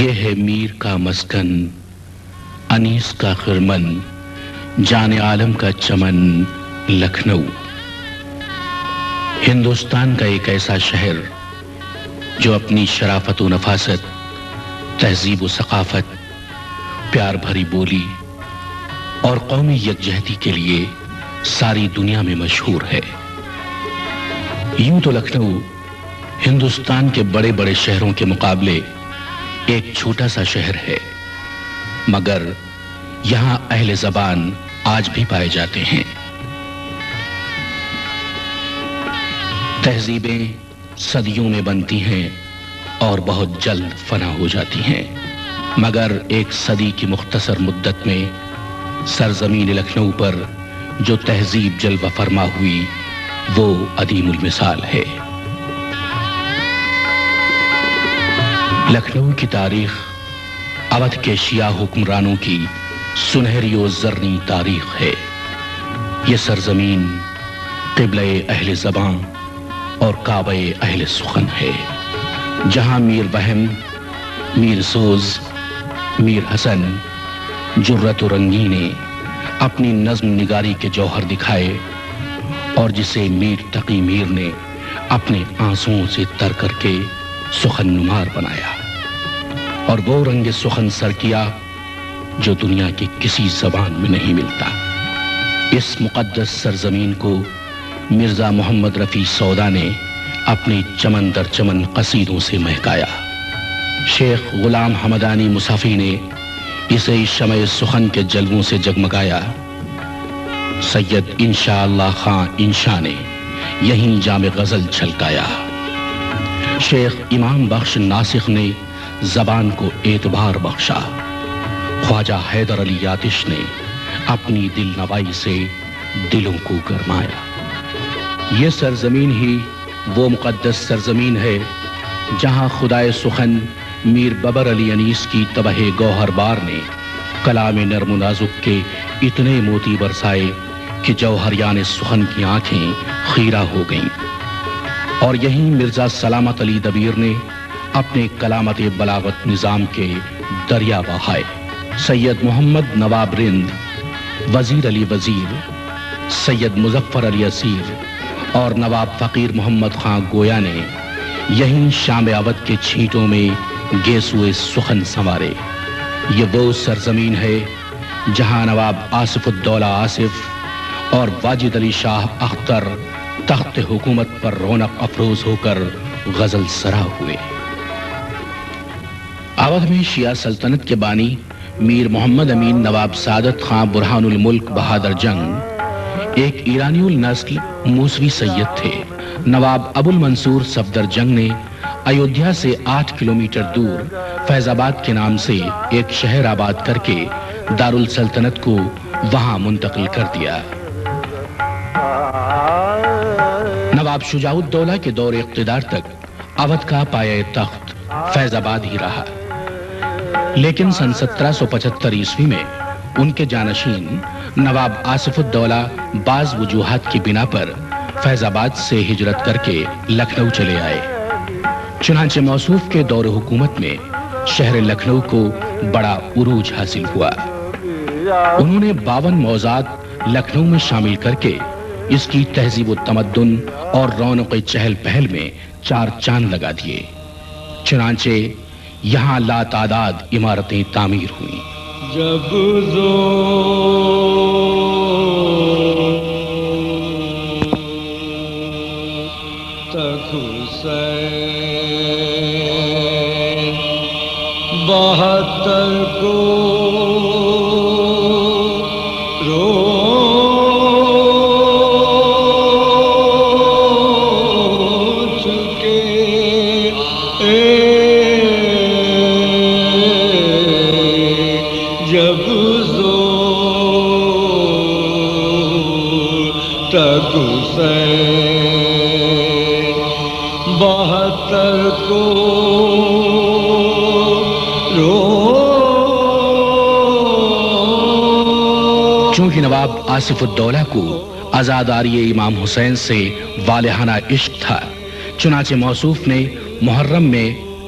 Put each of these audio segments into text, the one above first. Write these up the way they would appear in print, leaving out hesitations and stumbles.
یہ ہے میر کا مسکن، انیس کا خرمن، جان عالم کا چمن لکھنؤ۔ ہندوستان کا ایک ایسا شہر جو اپنی شرافت و نفاست، تہذیب و ثقافت، پیار بھری بولی اور قومی یکجہتی کے لیے ساری دنیا میں مشہور ہے۔ یوں تو لکھنؤ ہندوستان کے بڑے بڑے شہروں کے مقابلے ایک چھوٹا سا شہر ہے، مگر یہاں اہل زبان آج بھی پائے جاتے ہیں۔ تہذیبیں صدیوں میں بنتی ہیں اور بہت جلد فنا ہو جاتی ہیں، مگر ایک صدی کی مختصر مدت میں سرزمین لکھنؤ پر جو تہذیب جلوہ فرما ہوئی وہ عدیم المثال ہے۔ لکھنؤ کی تاریخ اودھ کے شیعہ حکمرانوں کی سنہری و زرنی تاریخ ہے۔ یہ سرزمین قبلہ اہل زبان اور کعبہ اہل سخن ہے، جہاں میر بہم، میر سوز، میر حسن، جرت و رنگی نے اپنی نظم نگاری کے جوہر دکھائے، اور جسے میر تقی میر نے اپنے آنسوؤں سے تر کر کے سخن نمار بنایا، اور وہ رنگ سخن سر کیا جو دنیا کی کسی زبان میں نہیں ملتا۔ اس مقدس سرزمین کو مرزا محمد رفیع سودا نے اپنی چمن در چمن قصیدوں سے مہکایا۔ شیخ غلام حمدانی مصحفی نے اسے شمع سخن کے جلووں سے جگمگایا۔ سید انشاءاللہ خان انشاء نے یہیں جام غزل چھلکایا۔ شیخ امام بخش ناسخ نے زبان کو اعتبار بخشا۔ خواجہ حیدر علی آتش نے اپنی دل نوائی سے دلوں کو گرمایا۔ یہ سرزمین ہی وہ مقدس سرزمین ہے جہاں خدائے سخن میر ببر علی انیس کی تبہ گوہر بار نے کلام نرم و نازک کے اتنے موتی برسائے کہ جوہریان سخن کی آنکھیں خیرہ ہو گئیں، اور یہیں مرزا سلامت علی دبیر نے اپنے کلامت بلاغت نظام کے دریا بہائے۔ سید محمد نواب رند، وزیر علی وزیر، سید مظفر علی اسیر اور نواب فقیر محمد خان گویا نے یہیں شام اودھ کے چھینٹوں میں گیسوئے سخن سنوارے۔ یہ وہ سرزمین ہے جہاں نواب آصف الدولہ آصف اور واجد علی شاہ اختر تخت حکومت پر رونق افروز ہو کر غزل سرا ہوئے۔ اودھ میں شیعہ سلطنت کے بانی میر محمد امین نواب سعادت خان برہان الملک بہادر جنگ ایک ایرانی النسل موسوی سید تھے۔ نواب ابو المنصور صفدر جنگ نے ایودھیا سے 8 کلومیٹر دور فیض آباد کے نام سے ایک شہر آباد کر کے دارالسلطنت کو وہاں منتقل کر دیا۔ نواب شجاع الدولہ کے دور اقتدار تک اودھ کا پایہ تخت فیض آباد ہی رہا، لیکن سن 1775 عیسوی میں ان کے جانشین نواب آصف الدولہ بعض وجوہات کی بنا پر فیض آباد سے ہجرت کر کے لکھنؤ چلے آئے۔ چنانچہ موصوف کے دور حکومت میں شہر لکھنؤ کو بڑا عروج حاصل ہوا۔ انہوں نے 52 موضوعات لکھنؤ میں شامل کر کے اس کی تہذیب و تمدن اور رونق چہل پہل میں 4 چاند لگا دیے۔ چنانچہ یہاں لا تعداد عمارتیں تعمیر ہوئیں۔ جب تک حسین 72 کو تک حسین 72 کو چونکہ نواب آصف الدولہ کو عزاداری امام حسین سے والہانہ عشق تھا، چنانچہ موصوف نے محرم میں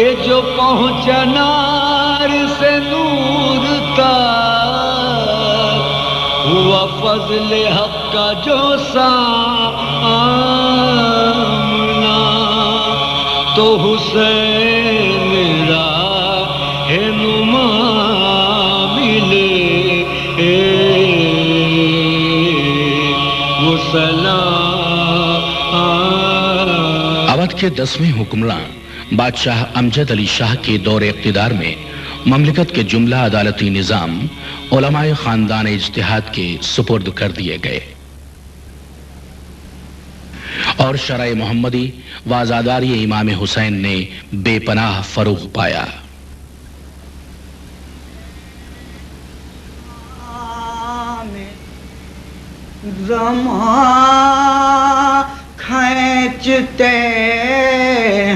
کہ جو پہنچنار سے نور تک ہوا فضل حق کا جو سامنا تو حسین رہنما ملے وہ سلام. اودھ کے 10ویں حکمراں بادشاہ امجد علی شاہ کے دور اقتدار میں مملکت کے جملہ عدالتی نظام علماء خاندان اجتہاد کے سپرد کر دیے گئے اور شرع محمدی و آزاداری امام حسین نے بے پناہ فروغ پایا. زمان کھینچتے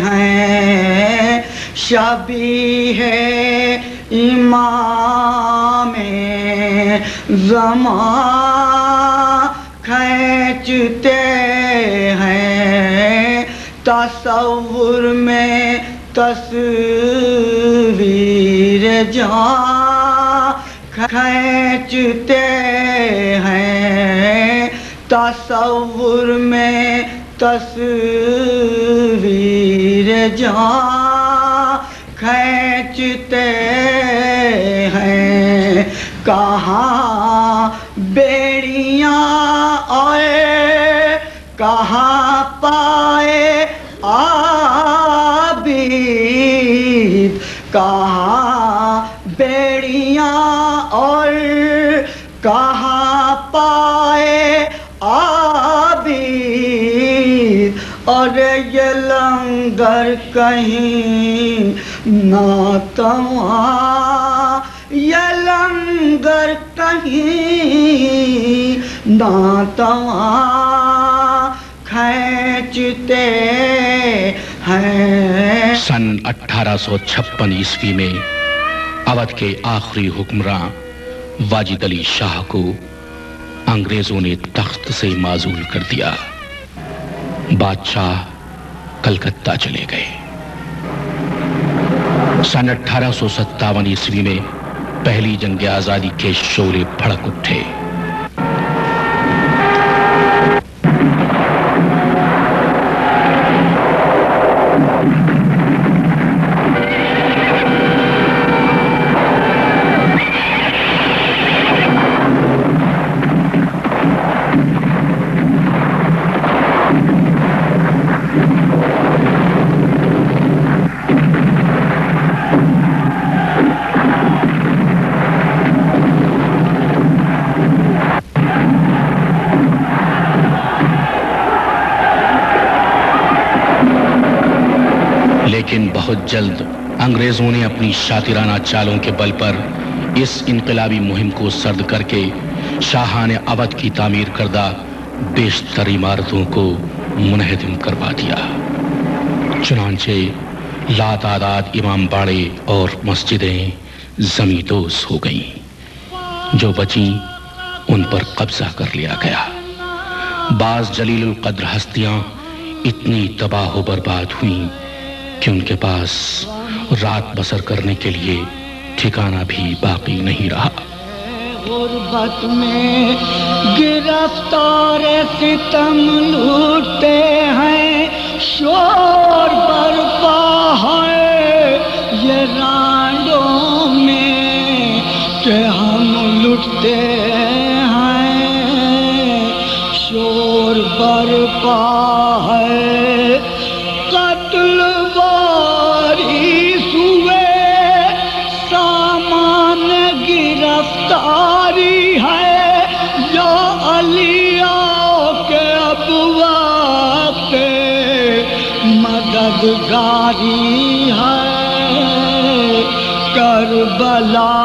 ہیں شبیہ امام زمان کھینچتے ہیں تصور میں تصویر جہاں کھینچتے ہیں تصور میں تصویر جہاں کھینچتے ہیں. کہاں بیڑیاں آئے کہاں پائے عابد کہاں بیڑیاں اور کہاں پائے عابد اور یہ لنگر کہیں ناتواں یہ لنگر کہیں ناتواں کھینچتے ہیں. سن 1856 عیسوی میں اودھ کے آخری حکمراں واجد علی شاہ کو انگریزوں نے تخت سے معزول کر دیا. بادشاہ کلکتہ چلے گئے. سن 1857 عیسوی میں پہلی جنگ آزادی کے شعلے بھڑک اٹھے. لیکن بہت جلد انگریزوں نے اپنی شاطرانہ چالوں کے بل پر اس انقلابی مہم کو سرد کر کے شاہان اودھ کی تعمیر کردہ بیشتر عمارتوں کو منہدم کروا دیا. چنانچہ لاتعداد امام باڑے اور مسجدیں زمیندوز ہو گئیں. جو بچیں ان پر قبضہ کر لیا گیا. بعض جلیل القدر ہستیاں اتنی تباہ و برباد ہوئیں کہ ان کے پاس رات بسر کرنے کے لیے ٹھکانہ بھی باقی نہیں رہا. غربت میں گرفتار ستم لوٹتے ہیں شور برپا ہے یہ رانڈوں میں کہ ہم لٹتے ہیں شور برپا ہے قتل واریث ہوئے سامان گرفتاری ہے یا علیہ کے اب وقت مددگاری ہے کربلا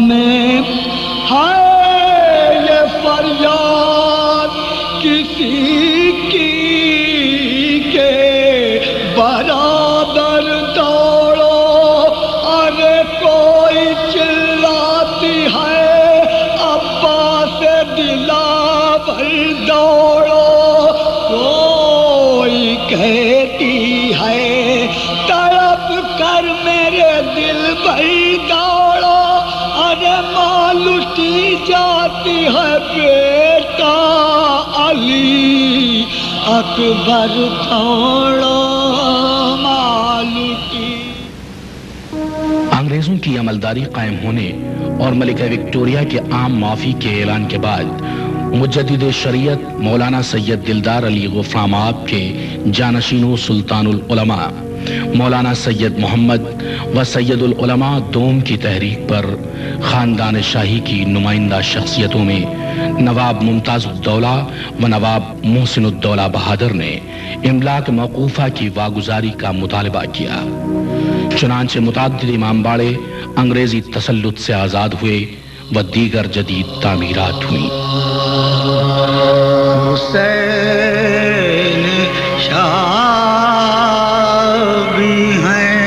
میں ہے یہ فریاد کسی کی کے برادر دوڑو ارے کوئی چلاتی ہے عباس دلاور دوڑو کوئی کہتی ہے تڑپ ہے بیٹا علی اکبر دوڑو مالکی. انگریزوں کی عملداری قائم ہونے اور ملکہ وکٹوریہ کے عام معافی کے اعلان کے بعد مجدد شریعت مولانا سید دلدار علی غفرام آب کے جانشینوں سلطان العلماء مولانا سید محمد و سید العلماء دوم کی تحریک پر خاندان شاہی کی نمائندہ شخصیتوں میں نواب ممتاز الدولہ و نواب محسن الدولہ بہادر نے املاک موقوفہ کی واگزاری کا مطالبہ کیا. چنانچہ متعدد امام باڑے انگریزی تسلط سے آزاد ہوئے و دیگر جدید تعمیرات ہوئیں. حسین شاہ بھی ہیں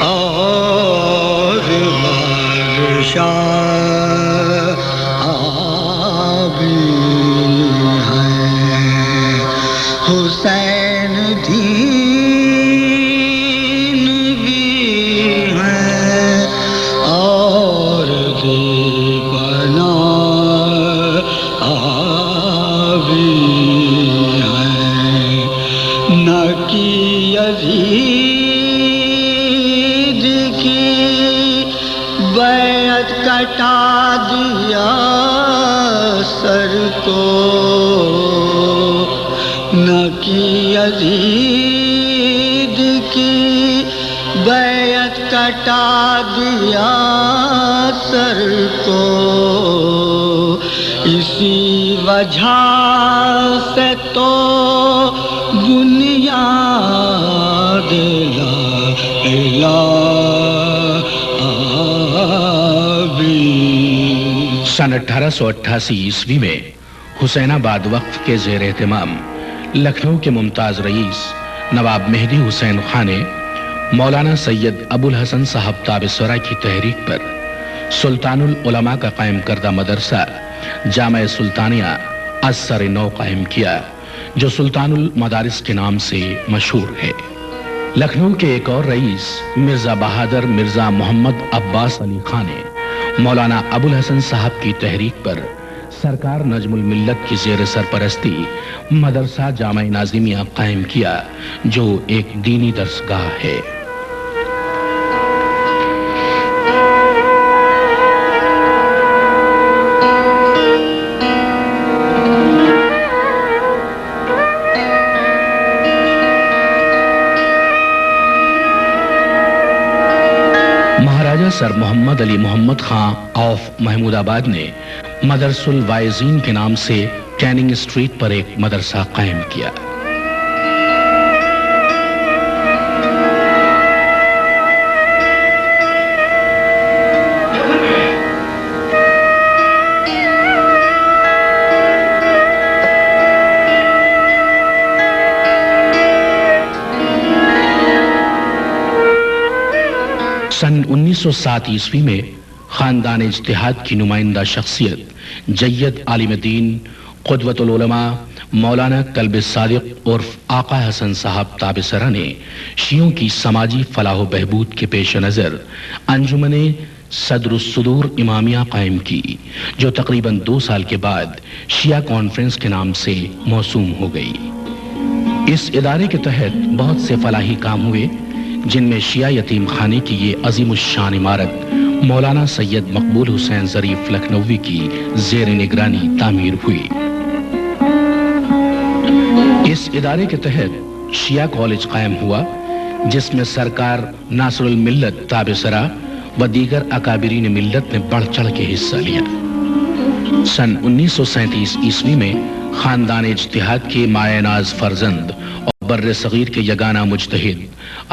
اور بادشاہ بھی ہیں. حسین دین بھی ہیں اور دیوانہ بھی ہیں. نکی یزید کی بیعت کٹا دیا سر کو. نکی یزید کی بیعت کٹا دیا سر کو. اسی وجہ سے تو بنیاد لا الہ بھی. سن 1888 عیسوی میں حسین آباد وقف کے زیر اہتمام لکھنؤ کے ممتاز رئیس نواب مہدی حسین خان نے مولانا سید ابو الحسن صاحب تابسرہ کی تحریک پر سلطان العلماء کا قائم کردہ مدرسہ جامع سلطانیہ از سر نو قائم کیا جو سلطان المدارس کے نام سے مشہور ہے. لکھنؤ کے ایک اور رئیس مرزا بہادر مرزا محمد عباس علی خان نے مولانا ابو الحسن صاحب کی تحریک پر سرکار نجم الملت کی زیر سرپرستی مدرسہ جامع ناظمیہ قائم کیا جو ایک دینی درسگاہ ہے. مہاراجہ سر محمد علی محمد خان آف محمود آباد نے مدرسہ الواعظین کے نام سے کیننگ اسٹریٹ پر ایک مدرسہ قائم کیا. سن 1907 عیسوی میں خاندان اجتہاد کی نمائندہ شخصیت جید عالم دین قدوۃ العلماء مولانا کلب صادق عرف آقا حسن صاحب تابسرہ نے شیعوں کی سماجی فلاح و بہبود کے پیش نظر انجمن صدر الصدور امامیہ قائم کی جو تقریباً 2 سال کے بعد شیعہ کانفرنس کے نام سے موسوم ہو گئی. اس ادارے کے تحت بہت سے فلاحی کام ہوئے جن میں شیعہ یتیم خانے کی یہ عظیم الشان عمارت مولانا سید مقبول حسین ظریف لکھنوی کی زیر نگرانی تعمیر ہوئی. اس ادارے کے تحت شیعہ کالج قائم ہوا جس میں سرکار ناصر الملت تابسرہ و دیگر اکابرین ملت نے بڑھ چڑھ کے حصہ لیا. سن 1937 عیسوی میں خاندان اجتہاد کے مایہ ناز فرزند اور بر صغیر کے یگانہ مجتہد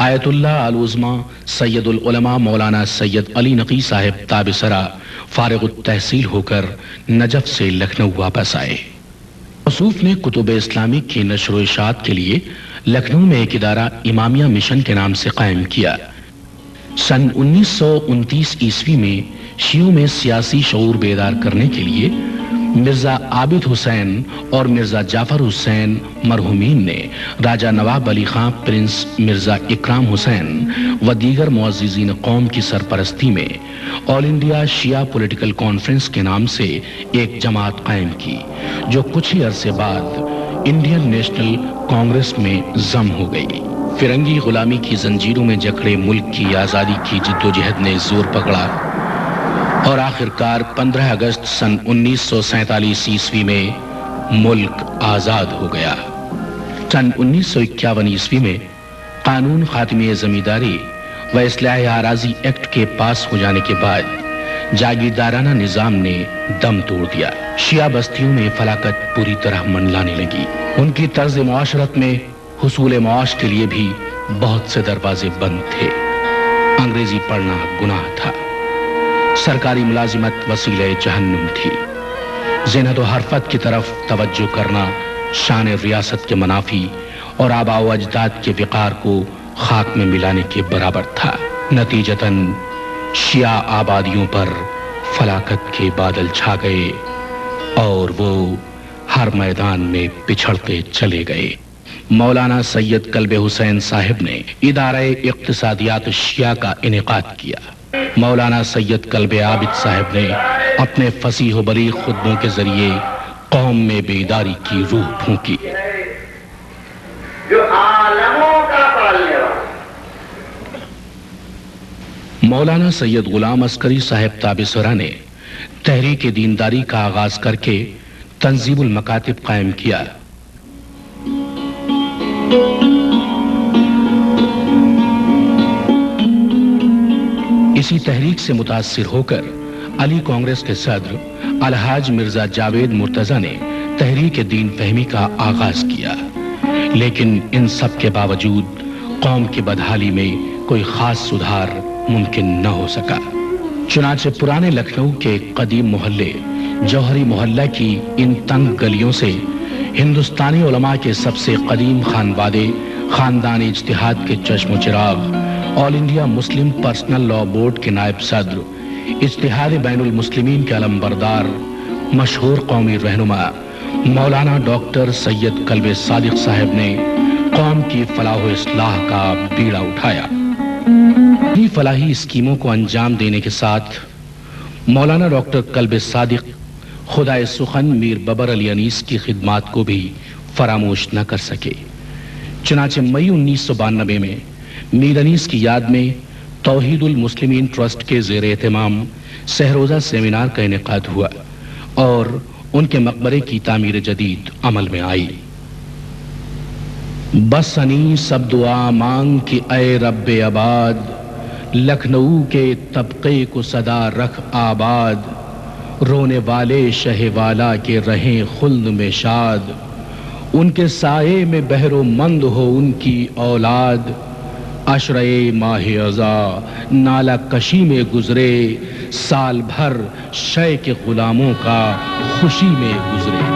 آیت اللہ العظمی سید العلماء مولانا سید علی نقی صاحب تابسرہ فارغ التحصیل ہو کر نجف سے لکھنؤ واپس آئے. موصوف نے کتب اسلامی کی نشر و اشاعت کے لیے لکھنؤ میں ایک ادارہ امامیہ مشن کے نام سے قائم کیا. سن 1929 عیسوی میں شیعوں میں سیاسی شعور بیدار کرنے کے لیے مرزا عابد حسین اور مرزا جعفر حسین مرحومین نے راجہ نواب علی خان پرنس مرزا اکرام حسین و دیگر معززین قوم کی سرپرستی میں آل انڈیا شیعہ پولیٹیکل کانفرنس کے نام سے ایک جماعت قائم کی، جو کچھ ہی عرصے بعد انڈین نیشنل کانگریس میں ضم ہو گئی۔ فرنگی غلامی کی زنجیروں میں جکڑے ملک کی آزادی کی جدوجہد نے زور پکڑا اور آخرکار 15 اگست سن 1947 عیسوی میں ملک آزاد ہو گیا۔ سن 1951 عیسوی میں قانون خاتمی زمینداری و اصلاح اراضی ایکٹ کے پاس ہو جانے کے بعد جاگیردارانہ نظام نے دم توڑ دیا۔ شیعہ بستیوں میں فلاکت پوری طرح منڈلانے لگی۔ ان کی طرز معاشرت میں حصول معاش کے لیے بھی بہت سے دروازے بند تھے۔ انگریزی پڑھنا گناہ تھا، سرکاری ملازمت وسیلہ جہنم تھی، زینت و حرفت کی طرف توجہ کرنا شان ریاست کے منافی اور آباء و اجداد کے وقار کو خاک میں ملانے کے برابر تھا۔ نتیجتاً شیعہ آبادیوں پر فلاکت کے بادل چھا گئے اور وہ ہر میدان میں پچھڑتے چلے گئے۔ مولانا سید کلب حسین صاحب نے ادارہ اقتصادیات شیعہ کا انعقاد کیا۔ مولانا سید کلب عابد صاحب نے اپنے فصیح و بلیغ خطبوں کے ذریعے قوم میں بیداری کی روح پھونکی۔ جو عالموں کا پالنے والا مولانا سید غلام عسکری صاحب تابسرہ نے تحریک دینداری کا آغاز کر کے تنظیم المکاتب قائم کیا۔ اسی تحریک سے متاثر ہو کر علی کانگریس کے صدر الحاج مرزا جاوید مرتضی نے تحریک دین فہمی کا آغاز کیا، لیکن ان سب کے باوجود قوم کی بدحالی میں کوئی خاص سدھار ممکن نہ ہو سکا۔ چنانچہ پرانے لکھنؤ کے قدیم محلے جوہری محلہ کی ان تنگ گلیوں سے ہندوستانی علماء کے سب سے قدیم خانوادے خاندان اجتہاد کے چشم و چراغ آل انڈیا مسلم پرسنل لا بورڈ کے نائب صدر اجتہاد بین المسلمین کے علمبردار مشہور قومی رہنما مولانا ڈاکٹر سید کلب صادق صاحب نے قوم کی فلاح و اصلاح کا بیڑا اٹھایا۔ یہ فلاحی اسکیموں کو انجام دینے کے ساتھ مولانا ڈاکٹر کلب صادق خدائے سخن میر ببر علی انیس کی خدمات کو بھی فراموش نہ کر سکے۔ چنانچہ مئی 1992 میں میر انیس کی یاد میں توحید المسلمین ٹرسٹ کے زیر اہتمام سہروزہ سیمینار کا انعقاد ہوا اور ان کے مقبرے کی تعمیر جدید عمل میں آئی۔ بس انی سب دعا مانگ کہ اے رب آباد، لکھنؤ کے طبقے کو صدا رکھ آباد، رونے والے شہ والا کے رہیں خلد میں شاد، ان کے سائے میں بہر و مند ہو ان کی اولاد، عشرۂ ماہ ازاں نالا کشی میں گزرے، سال بھر شے کے غلاموں کا خوشی میں گزرے۔